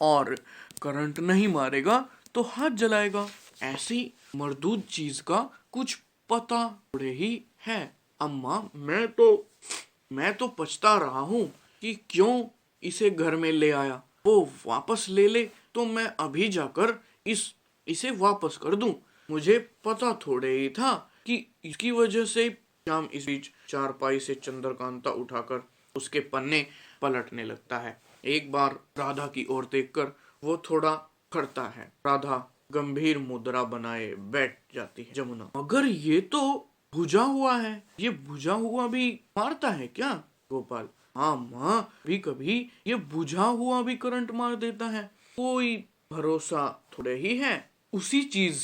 Speaker 1: और करंट नहीं मारेगा तो हाथ जलाएगा। ऐसी मरदूद चीज का कुछ पता थोड़े ही है अम्मा। मैं तो पछता रहा हूँ कि क्यों इसे घर में ले आया। वो वापस ले ले तो मैं अभी जाकर इसे वापस कर दूं। मुझे पता थोड़े ही था कि इसकी वजह से श्याम इस बीच चारपाई से चंद्रकांता उठाकर उसके पन्ने पलटने लगता है। एक बार राधा की ओर देखकर वो थोड़ा खड़ता है। राधा गंभीर मुद्रा बनाए बैठ जाती है। जमुना, मगर ये तो बुझा हुआ है, ये बुझा हुआ भी मारता है क्या? गोपाल, हाँ माँ, भी कभी ये बुझा हुआ भी करंट मार देता है। कोई भरोसा थोड़े ही है। उस चीज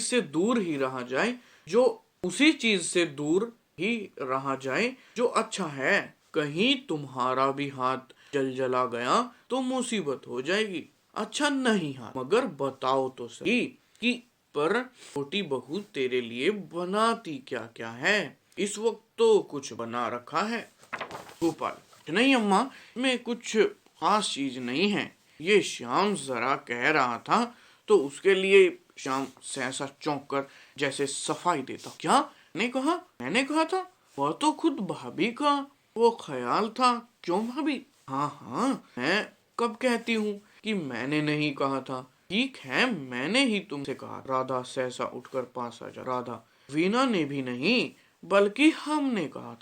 Speaker 1: से दूर ही रहा जाए जो उसी चीज से दूर ही रहा जाए जो अच्छा है। कहीं तुम्हारा भी हाथ जल जला गया तो मुसीबत हो जाएगी। अच्छा नहीं हाँ, मगर बताओ तो सही कि पर छोटी बहू तेरे लिए बनाती क्या क्या है? इस वक्त तो कुछ बना रखा है। गोपाल, नहीं अम्मा, में कुछ खास चीज नहीं है। ये श्याम जरा कह रहा था तो उसके लिए। श्याम सहसा चौंक कर जैसे सफाई देता। क्या मैंने कहा था? वह तो खुद भाभी का वो ख्याल था। क्यों भाभी? हाँ हाँ, मैं कब कहती हूँ कि मैंने नहीं कहा था। ठीक है, मैंने ही तुमसे कहा। राधा सहसा उठकर पास आ जा। राधा, वीना ने भी नहीं बल्कि हमने कहा।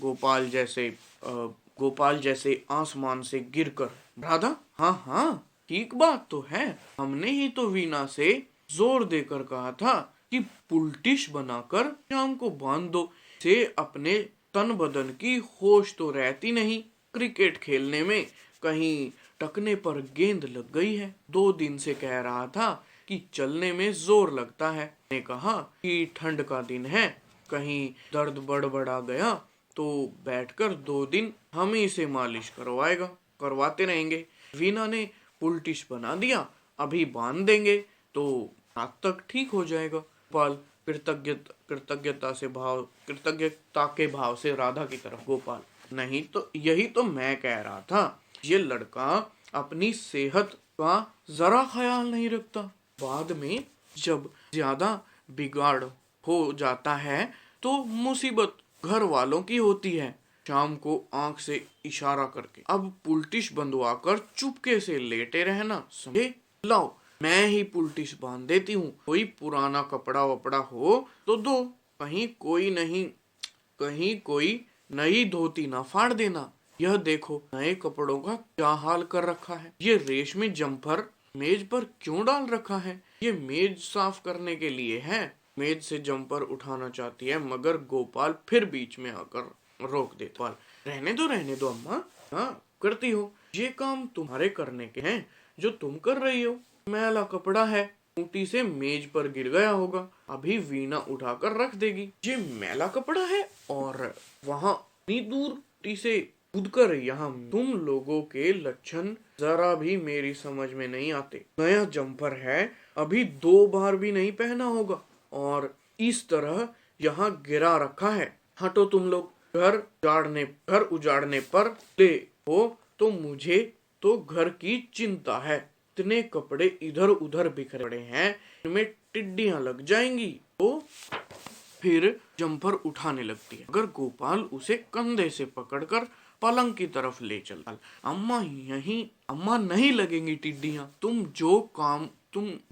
Speaker 1: गोपाल जैसे आसमान से गिरकर। राधा, हाँ हाँ, ठीक बात तो है। हमने ही तो वीना से जोर देकर कहा था कि पुलटिश बनाकर श्याम को बांध दो। से अपने तन बदन की होश तो रहती नहीं। क्रिकेट खेलने में कहीं टकने पर गेंद लग गई है। 2 दिन से कह रहा था कि चलने में जोर लगता है। ने कहा कि ठंड का दिन है, कहीं दर्द बड़बड़ा गया तो बैठकर 2 दिन हम ही से मालिश करवाते रहेंगे। वीना ने पुलटिश बना दिया, अभी बांध देंगे तो रात तक ठीक हो जाएगा। गोपाल कृतज्ञता के भाव से राधा की तरफ। गोपाल, नहीं तो यही तो मैं कह रहा था, ये लड़का अपनी सेहत का जरा ख्याल नहीं रखता। बाद में जब ज्यादा बिगाड़ हो जाता है तो मुसीबत घर वालों की होती है। शाम को आंख से इशारा करके, अब पुलटिश बंधवाकर चुपके से लेटे रहना, समझे? लाओ, मैं ही पुलटिश बांध देती हूँ। कोई पुराना कपड़ा वपड़ा हो तो दो, कहीं कोई नई धोती ना फाड़ देना। यह देखो नए कपड़ों का क्या हाल कर रखा है। ये रेशमी जम्पर मेज पर क्यों डाल रखा है? ये मेज साफ करने के लिए है। मेज से जम्पर उठाना चाहती है मगर गोपाल फिर बीच में आकर रोक देता। रहने दो अम्मा, हाँ करती हो। ये काम तुम्हारे करने के हैं जो तुम कर रही हो। मैला कपड़ा है, ऊटी से मेज पर गिर गया होगा, अभी वीणा उठाकर रख देगी। ये मैला कपड़ा है और वहाँ इतनी दूर ऊटी से कूद कर यहाँ तुम लोगों के लक्षण जरा भी मेरी समझ में नहीं आते। नया जम्पर है, अभी 2 बार भी नहीं पहना होगा और इस तरह यहाँ गिरा रखा है। हटो तुम लोग। घर उजाड़ने पर ले हो तो मुझे तो घर की चिंता है। इतने कपड़े इधर उधर बिखरे पड़े हैं, इनमें टिड्डियां लग जाएंगी। तो फिर जम्पर उठाने लगती है मगर गोपाल उसे कंधे से पकड़कर पलंग की तरफ ले चलता। अम्मा नहीं लगेंगी टिड्डियां। तुम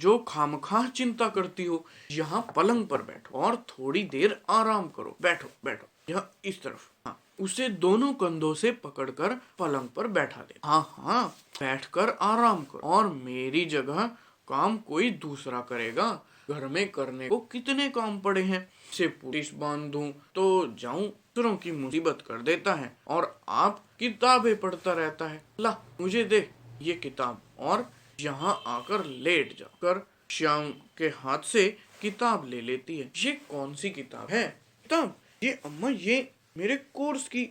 Speaker 1: जो खामखा चिंता करती हो, यहाँ पलंग पर बैठो और थोड़ी देर आराम करो। बैठो बैठो, यह इस तरफ। हाँ, उसे दोनों कंधों से पकड़कर पलंग पर बैठा दे। हाँ, बैठकर आराम करो और मेरी जगह काम कोई दूसरा करेगा। घर में करने को कितने काम पड़े हैं। से पुलिस बांध दूं तो जाऊं, दूसरों की मुसीबत कर देता है और आप किताबें पढ़ता रहता है। ला मुझे दे ये किताब और यहाँ आकर लेट जाकर श्याम के हाथ से किताब ले लेती है। ये कौन सी किताब है? किताब ये अम्मा, ये मेरे कोर्स की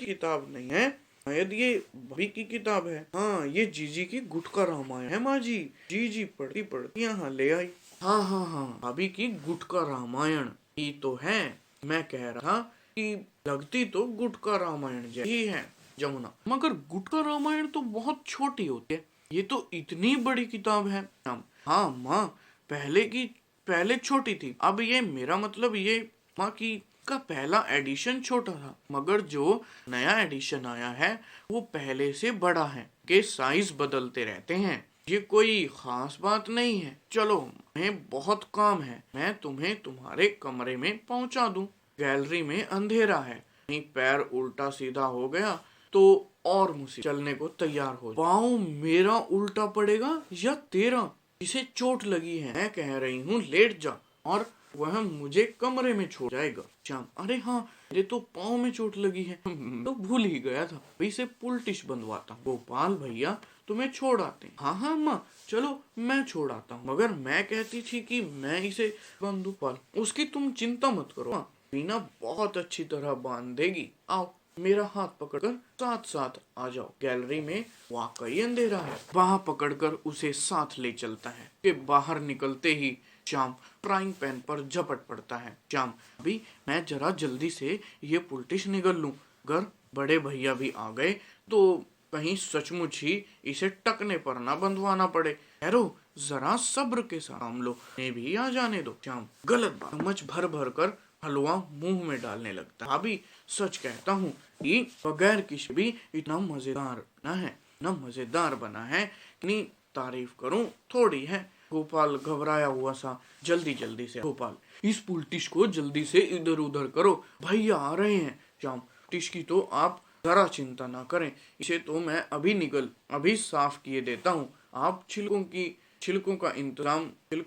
Speaker 1: किताब नहीं है शायद, ये भाभी की किताब है। हाँ, ये जीजी की गुटका रामायण है माँ जी। जीजी पढ़ती यहाँ ले आई। हाँ, भाभी की गुटका रामायण ही तो है। मैं कह रहा था कि लगती तो गुटका रामायण जैसी है जमुना, मगर गुटका रामायण तो बहुत छोटी होती है, ये तो इतनी बड़ी किताब है। हाँ माँ, पहले छोटी थी, अब ये मेरा मतलब ये माँ की का पहला एडिशन छोटा था, मगर जो नया एडिशन आया है वो पहले से बड़ा है। के साइज बदलते रहते हैं, ये कोई खास बात नहीं है। चलो, मैं बहुत काम है, मैं तुम्हें तुम्हारे कमरे में पहुंचा दूं। गैलरी में अंधेरा है, कहीं पैर उल्टा सीधा हो गया तो और मुझे चलने को तैयार हो। पाँव मेरा उल्टा पड़ेगा या तेरा? इसे चोट लगी है, मैं कह रही हूँ लेट जा और वह मुझे कमरे में छोड़ जाएगा। श्याम, अरे हाँ, मेरे तो पाँव में चोट लगी है, तो भूल ही गया था, इसे पुलटिश बंधवाता हूँ। गोपाल भैया तुम्हें छोड़ आते हैं। हाँ माँ, चलो मैं छोड़ आता हूँ, मगर मैं कहती थी कि मैं इसे बंधू। पाल, उसकी तुम चिंता मत करो, वीना बहुत अच्छी तरह बांध देगी। आओ, मेरा हाथ पकड़कर साथ साथ आ जाओ। गैलरी में वाकई अंधेरा है, वहाँ पकड़कर उसे साथ ले चलता है कि बाहर निकलते ही श्याम फ्राइंग पैन पर झपट पड़ता है। श्याम, अभी मैं जरा जल्दी से ये पुलटिश निगल लूं, अगर बड़े भैया भी आ गए तो कहीं सचमुच ही इसे टकने पर ना बंधवाना पड़े। ठहरो, जरा सब्र के साथ हम लोग ने भी आ जाने दो। श्याम, गलत बात। चम्मच भर भर कर हलवा मुंह में डालने लगता है। अभी सच कहता हूँ कि बगैर किसी भी इतना मजेदार बना है, इतनी तारीफ करूं थोड़ी है। गोपाल घबराया हुआ सा जल्दी से, गोपाल इस पुलटिश को जल्दी से इधर उधर करो, भैया आ रहे हैं। श्याम, पुलटिश की तो आप जरा चिंता ना करें, इसे तो मैं अभी साफ किए देता हूँ। आप छिलकों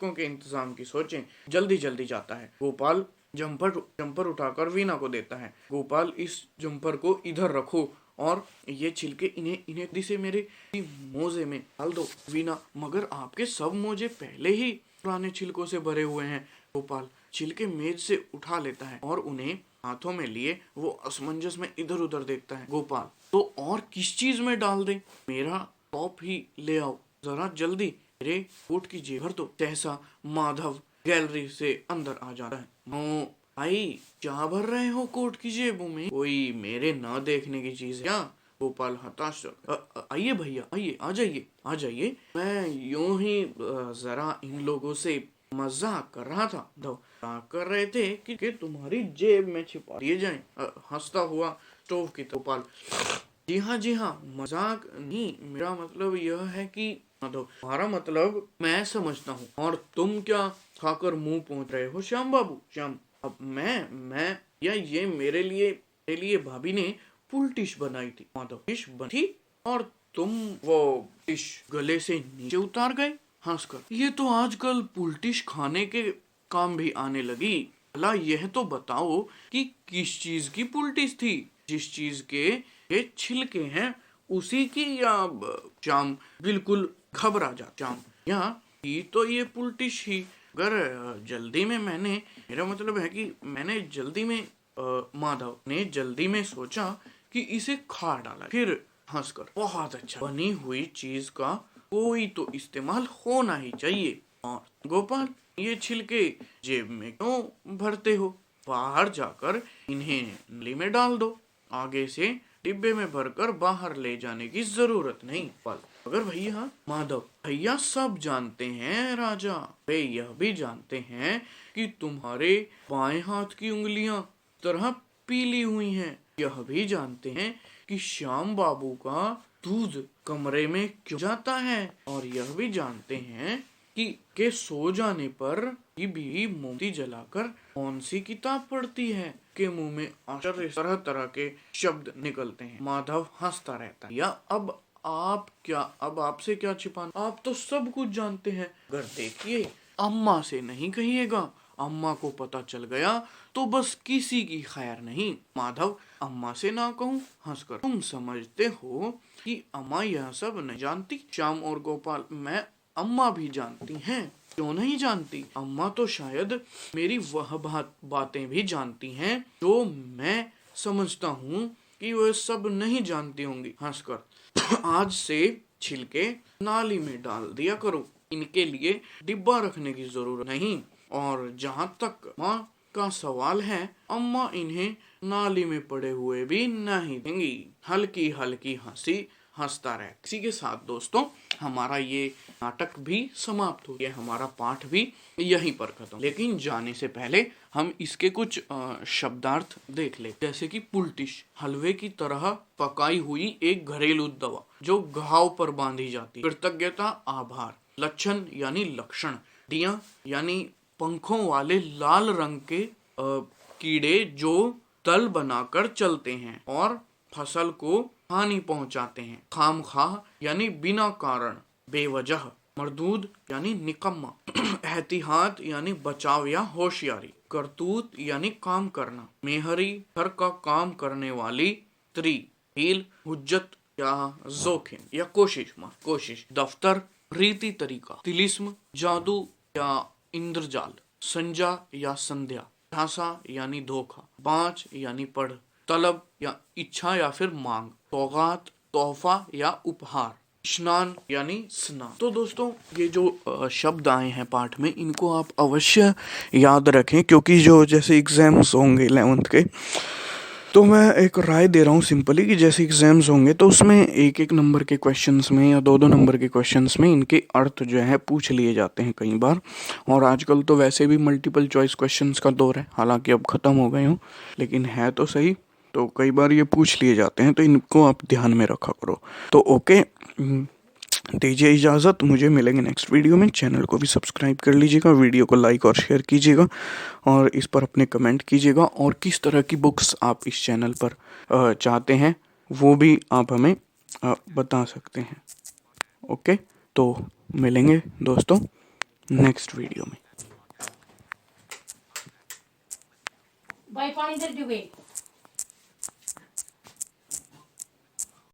Speaker 1: के इंतजाम की सोचें। जल्दी जाता है। गोपाल जम्पर उठाकर वीना को देता है। गोपाल, इस जम्पर को इधर रखो और ये छिलके इन्हें दिसे मेरे मोजे में डाल दो। वीना, मगर आपके सब मोजे पहले ही पुराने छिलकों से भरे हुए हैं। गोपाल छिलके मेज से उठा लेता है और उन्हें हाथों में लिए वो असमंजस में इधर उधर देखता है। गोपाल, तो और किस चीज में डाल दे? मेरा टॉप ही ले आओ जरा जल्दी, मेरे कोट की जेब भर दो। सहसा माधव गैलरी से अंदर आ जाता है। भाई, क्या भर रहे हो कोट की जेबों में? कोई मेरे ना देखने की चीज है क्या? गोपाल हताश, आइए भैया, आइए, आ जाइए, मैं यूं ही जरा इन लोगों से मजाक कर रहा था। कर रहे थे कि तुम्हारी जेब में छिपा दिए जाएं। हंसता हुआ स्टोव की तरफ। गोपाल, जी हाँ, मजाक नहीं, मेरा मतलब यह है कि तुम्हारा मतलब मैं समझता हूँ, और तुम क्या खाकर मुंह पहुंच रहे हो श्याम बाबू? श्याम, अब मैं या ये मेरे लिए भाभी ने पुलटिश बनाई थी। माधव, डिश बनी और तुम वो डिश गले से नीचे उतार गए हंसकर। ये तो आजकल पुलटिश खाने के काम भी आने लगी। भला यह तो बताओ कि किस चीज की पुलटिश थी? जिस चीज के ये छिलके हैं उसी की, या? श्याम बिल्कुल घबरा जा। श्याम, यहाँ तो ये पुलटिश ही, अगर जल्दी में मेरा मतलब है कि मैंने जल्दी में माधव ने जल्दी में सोचा कि इसे खा डाला। फिर हंसकर, बहुत अच्छा, बनी हुई चीज का कोई तो इस्तेमाल होना ही चाहिए। और गोपाल, ये छिलके जेब में क्यों भरते हो? बाहर जाकर इन्हें नली में डाल दो। आगे से डिब्बे में भरकर बाहर ले जाने की जरूरत नहीं। अगर भैया, माधव, भैया सब जानते हैं राजा, वे यह भी जानते हैं कि तुम्हारे बाएं हाथ की उंगलियां तरह पीली हुई हैं। यह भी जानते हैं कि श्याम बाबू का दूध कमरे में क्यों जाता है। और यह भी जानते हैं कि सो जाने पर भी मोमबत्ती जलाकर कौन सी किताब पढ़ती है। के मुंह में आश्चर्य तरह तरह के शब्द निकलते हैं। माधव हंसता रहता है। या अब आपसे क्या छिपाना, आप तो सब कुछ जानते हैं। अगर देखिए, अम्मा से नहीं कहिएगा, अम्मा को पता चल गया तो बस किसी की खैर नहीं। माधव, अम्मा से ना कहूँ? हंसकर, तुम समझते हो कि अम्मा यह सब नहीं जानती? श्याम और गोपाल, मैं अम्मा भी जानती हैं। क्यों नहीं जानती? अम्मा तो शायद मेरी वह बातें भी जानती हैं जो मैं समझता हूँ कि वह सब नहीं जानती होंगी। हंसकर, आज से छिलके नाली में डाल दिया करो, इनके लिए डिब्बा रखने की जरूरत नहीं। और जहाँ तक माँ का सवाल है, अम्मा इन्हें नाली में पड़े हुए भी नहीं देंगी। हल्की हल्की हंसी हंसता रहे। इसी के साथ दोस्तों, हमारा ये नाटक भी समाप्त हो गया, हमारा पाठ भी यहीं पर खत्म। लेकिन जाने से पहले हम इसके कुछ शब्दार्थ देख ले। जैसे कि पुलटिश, हलवे की तरह पकाई हुई एक घरेलू दवा जो घाव पर बांधी जाती। कृतज्ञता, आभार। लक्षण यानी लक्षण। डिया यानी पंखों वाले लाल रंग के कीड़े जो दल बनाकर चलते हैं और फसल को हानि पहुंचाते हैं। खामखा यानी बिना कारण, बेवजह। मरदूद यानी निकम्मा। एहतियात यानी बचाव या होशियारी। करतूत यानी काम करना। मेहरी, घर का काम करने वाली स्त्री। हील, हुज्जत या जोखिम या कोशिश। दफ्तर, रीति तरीका। तिलिस्म, जादू या इंद्रजाल। संजा या संध्या। झांसा यानी धोखा। बाँच यानी पढ़। तलब या इच्छा या फिर मांग। सौगात, तोहफा या उपहार। स्नान यानी स्नान। तो दोस्तों, ये जो शब्द आए हैं पाठ में, इनको आप अवश्य याद रखें, क्योंकि जो जैसे एग्जाम्स होंगे 11th के, तो मैं एक राय दे रहा हूँ सिंपली कि जैसे एग्जाम्स होंगे तो उसमें एक एक नंबर के क्वेश्चंस में या दो दो नंबर के क्वेश्चंस में इनके अर्थ जो है पूछ लिए जाते हैं कई बार। और आजकल तो वैसे भी मल्टीपल चॉइस क्वेश्चंस का दौर है, हालांकि अब ख़त्म हो गए हों, लेकिन है तो सही। तो कई बार ये पूछ लिए जाते हैं, तो इनको आप ध्यान में रखा करो। तो ओके, दीजिए इजाज़त, मुझे मिलेंगे नेक्स्ट वीडियो में। चैनल को भी सब्सक्राइब कर लीजिएगा, वीडियो को लाइक और शेयर कीजिएगा और इस पर अपने कमेंट कीजिएगा। और किस तरह की बुक्स आप इस चैनल पर चाहते हैं वो भी आप हमें बता सकते हैं। ओके, तो मिलेंगे दोस्तों नेक्स्ट वीडियो में।
Speaker 2: भाई पानी दे दो।